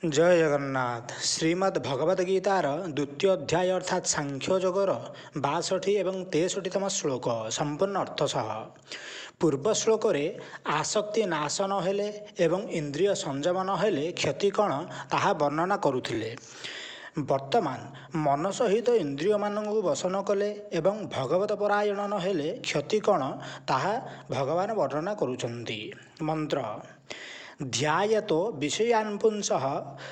जय जगन्नाथ। श्रीमद् भगवद गीतार द्वितीय अध्याय अर्थात सांख्य जोगर 62 एवं 63तम श्लोक संपूर्ण अर्थ सह पूर्व श्लोक आसक्ति नाश नहेले एवं इंद्रिय संयम नहेले क्षति कण ताहा वर्णना करुथिले। वर्तमान मन सहित इंद्रिय मानू वश न कले एवं भगवत परायण नहेले क्षति कण ताहा भगवान वर्णना करुछन्ति। मंत्र ध्यायतो विषयान् पुंसः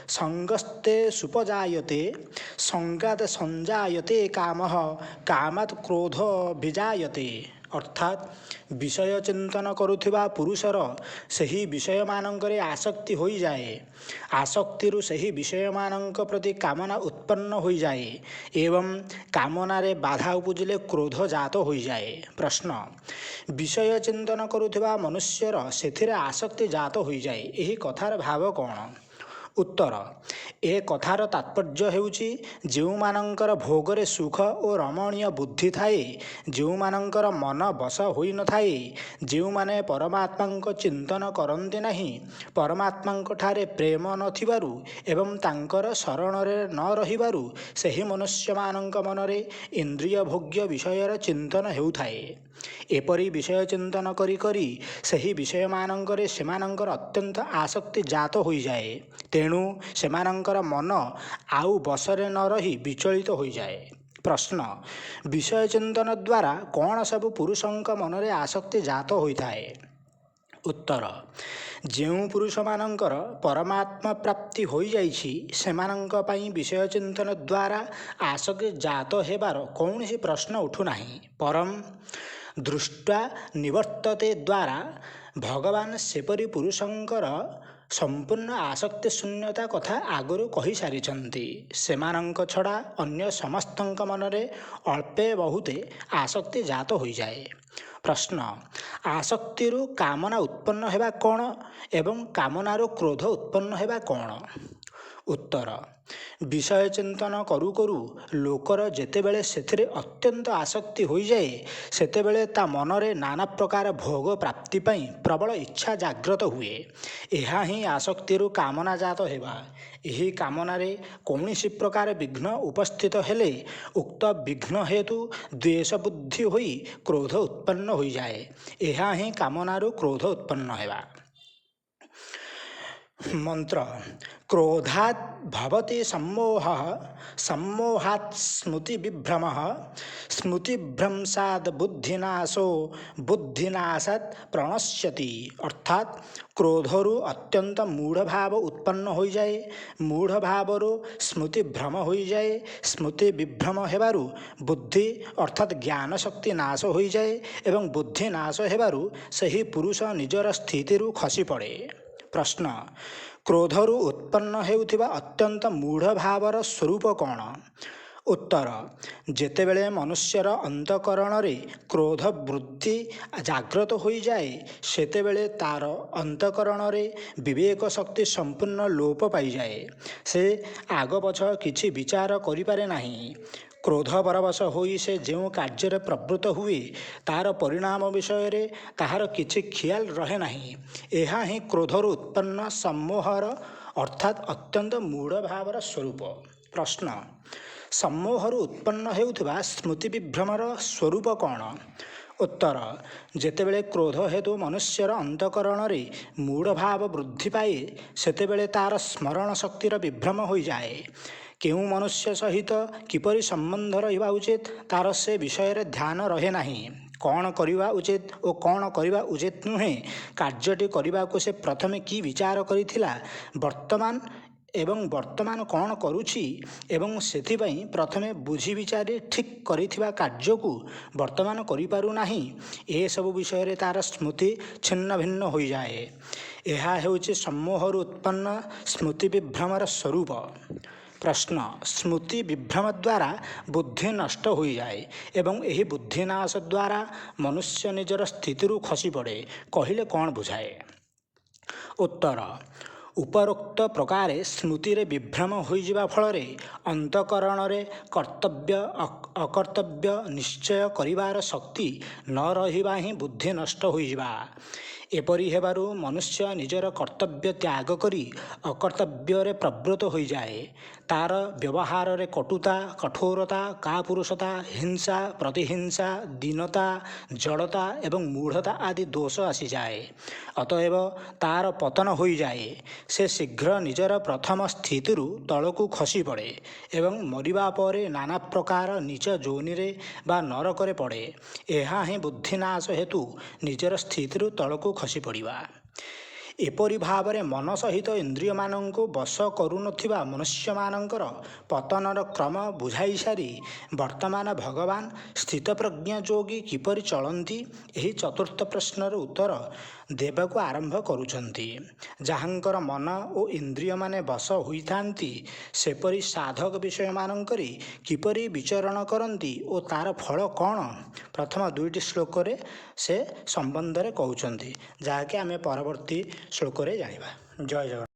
संगस्ते सुपजायते संगात संजायते कामः कामात् क्रोध विजायते। अर्थात विषय चिंतन करुथिबा पुरुषर सही विषय मानंकरे आसक्ति होई जाए, आसक्तिरु सही विषय मानंक प्रति कामना उत्पन्न होई जाए एवं कामनारे बाधा उपजिले क्रोध जात होई जाए। प्रश्न विषय चिंतन करुथिबा मनुष्यर सेथिरे आसक्ति जात होई जाए, एही कथार भाव कौन? उत्तर ए कथार तात्पर्य हेउची जेउमानंकर भोगरे सुख और रमणीय बुद्धि थाए, जेउमानंकर मन बस होई न थाए, जेउमाने परमात्मांक चिंतन करंती नाही, परमात्मांक ठारे प्रेम नथिबारु एवं तांकर शरणरे न रहिबारु सेही मनुष्यमानंक मनरे इंद्रिय भोग्य विषयर चिंतन हेउथाए। एपरी विषय चिंतन करी करी सही विषय मानंकरे सेमानंकर अत्यंत आसक्ति जात होई जाए, तेणु सेमानंकर मन आउ बसरे न रही विचलित होई जाए। प्रश्न विषय चिंतन द्वारा कौन सब पुरुषंक मनरे आसक्ति जात होइथाए? उत्तर जेउ पुरुष मानंकर परमात्मा प्राप्ति होई जाइछि सेमानंक पई विषय चिंतन द्वारा आसक्ति जात हेबार कौनसी प्रश्न उठु नाही। परम दृष्टा निवर्तते द्वारा भगवान सेपरी पुरुषंकर संपूर्ण आसक्ति शून्यता कथा आगुरु कही सारिछन्ति। सेमानंक छड़ा अन्य समस्तंक मनरे अल्पे बहुते आसक्ति जात होई जाए। प्रश्न आसक्तिरु कामना उत्पन्न हेबा कौन एवं कामनारु क्रोध उत्पन्न हेबा कौन? उत्तर विषय चिंतन करू करू लोकर जेतेबेले सेथिरे अत्यंत आसक्ति होई जाए सेतेबेले ता मनरे नाना प्रकार भोग प्राप्ति पई प्रबल इच्छा जागृत हुए। एहा ही आसक्तिरु कामना जात हेबा। एही कामनारे कौनसी प्रकार विघ्न उपस्थित हेले उक्त विघ्न हेतु द्वेष बुद्धि होई क्रोध उत्पन्न होई जाए। एहा ही कामनारु क्रोध उत्पन्न हेबा। मंत्र क्रोधात् भवति सम्मोहः सम्मोहात् स्मृति विभ्रमः स्मृतिभ्रंशात् बुद्धिनाशो बुद्धिनाशात् प्रणश्यति। अर्थात क्रोधरु अत्यंत मूढ़ भाव उत्पन्न हो जाए, मूढ़ भावरु स्मृति भ्रम हो जाए, स्मृति विभ्रम हेबारु बुद्धि अर्थात ज्ञान शक्ति नाश हो जाए एवं बुद्धि नाश हेबारु सही पुरुष निजर स्थितिरु खसी पड़े। प्रश्न क्रोधरु उत्पन्न हेउथिबा अत्यंत मूढ़ भावर स्वरूप कौन? उत्तर जेतेबेले मनुष्यर अंतकरण रे क्रोध वृद्धि जागृत हो जाए सेतेबेले तार अंतकरण रे विवेक शक्ति संपूर्ण लोप पाई जाए। से आग पछ किछि विचार करिपारे नाही। क्रोध परवश होई से जो कार्य प्रवृत्त हुए तार परिणाम विषय रे ताहार किछि ख्याल रहे नाही। एहा ही क्रोधरु उत्पन्न सम्मोहर अर्थात अत्यंत मूढ़ भावर स्वरूप। प्रश्न सम्मोहरु उत्पन्न हेउथिबा स्मृति विभ्रमर स्वरूप कौन? उत्तर जेतेबेले क्रोध हेतु मनुष्यर अंतकरण रे मूढ़ भाव वृद्धि पाए सेतेबेले तार स्मरण शक्तिर विभ्रम हो जाए। केउ मनुष्य सहित किपरि संबंध रहिबा उचित तार से विषय रे ध्यान रहे नाही। कौन करिबा उचित और कौन करिबा उचित नुहे कार्यटी करिबा को से प्रथमे की विचार करिथिला वर्तमान कौन करुछि एवं सेथिपाई प्रथमे बुझी विचारी ठीक करिथिबा कार्य को वर्तमान करिपारु नाही। ए सब विषय रे तार स्मृति छिन्न भिन्न हो जाए। एहा हेउछि सम्मोहरु उत्पन्न स्मृति विभ्रमर स्वरूप। प्रश्न स्मृति विभ्रम द्वारा बुद्धि नष्ट हो जाए एवं यही बुद्धिनाश द्वारा मनुष्य निजर स्थितिरु खसी पड़े कहिले कौन बुझाए? उत्तर उपरोक्त प्रकारे स्मृति रे विभ्रम हो जावा फल अंतकरण रे कर्तव्य अकर्तव्य निश्चय करिवार शक्ति न रहिबा ही बुद्धि नष्ट हो जावा। ଏପରି ହେବାରୁ ମନୁଷ୍ୟ ନିଜର କର୍ତ୍ତବ୍ୟ ତ୍ୟାଗ କରି ଅକର୍ତ୍ତବ୍ୟରେ ପ୍ରବୃତ୍ତ ହୋଇଯାଏ। ତାର ବ୍ୟବହାରରେ କଟୁତା, କଠୋରତା, କାପୁରୁଷତା, ହିଂସା, ପ୍ରତିହିଂସା, ଦୀନତା, ଜଡ଼ତା ଏବଂ ମୂଢ଼ତା ଆଦି ଦୋଷ ଆସିଯାଏ। ଅତଏବ ତାର ପତନ ହୋଇଯାଏ। ସେ ଶୀଘ୍ର ନିଜର ପ୍ରଥମ ସ୍ଥିତିରୁ ତଳକୁ ଖସି ପଡ଼େ ଏବଂ ମରିବା ପରେ ନାନା ପ୍ରକାର ନିଜ ଯୋନିରେ ବା ନରକରେ ପଡ଼େ। ଏହା ହିଁ ବୁଦ୍ଧିନାଶ ହେତୁ ନିଜର ସ୍ଥିତିରୁ ତଳକୁ ଖସି ପଡ଼ିବା। ଏପରି ଭାବରେ ମନ ସହିତ ଇନ୍ଦ୍ରିୟମାନଙ୍କୁ ବଶ କରୁନଥିବା ମନୁଷ୍ୟମାନଙ୍କର ପତନର କ୍ରମ ବୁଝାଇ ସାରି ବର୍ତ୍ତମାନ ଭଗବାନ ସ୍ଥିତପ୍ରଜ୍ଞ ଯୋଗୀ କିପରି ଚଳନ୍ତି ଏହି ଚତୁର୍ଥ ପ୍ରଶ୍ନର ଉତ୍ତର ଦେବାକୁ ଆରମ୍ଭ କରୁଛନ୍ତି। ଯାହାଙ୍କର ମନ ଓ ଇନ୍ଦ୍ରିୟମାନେ ବଶ ହୋଇଥାନ୍ତି ସେପରି ସାଧକ ବିଷୟମାନଙ୍କରେ କିପରି ବିଚରଣ କରନ୍ତି ଓ ତାର ଫଳ କ'ଣ, ପ୍ରଥମ 2ଟି ଶ୍ଲୋକରେ ସେ ସମ୍ବନ୍ଧରେ କହୁଛନ୍ତି, ଯାହାକି ଆମେ ପରବର୍ତ୍ତୀ ଶ୍ଲୋକରେ ଜାଣିବା। ଜୟ ଜଗନ୍ନାଥ।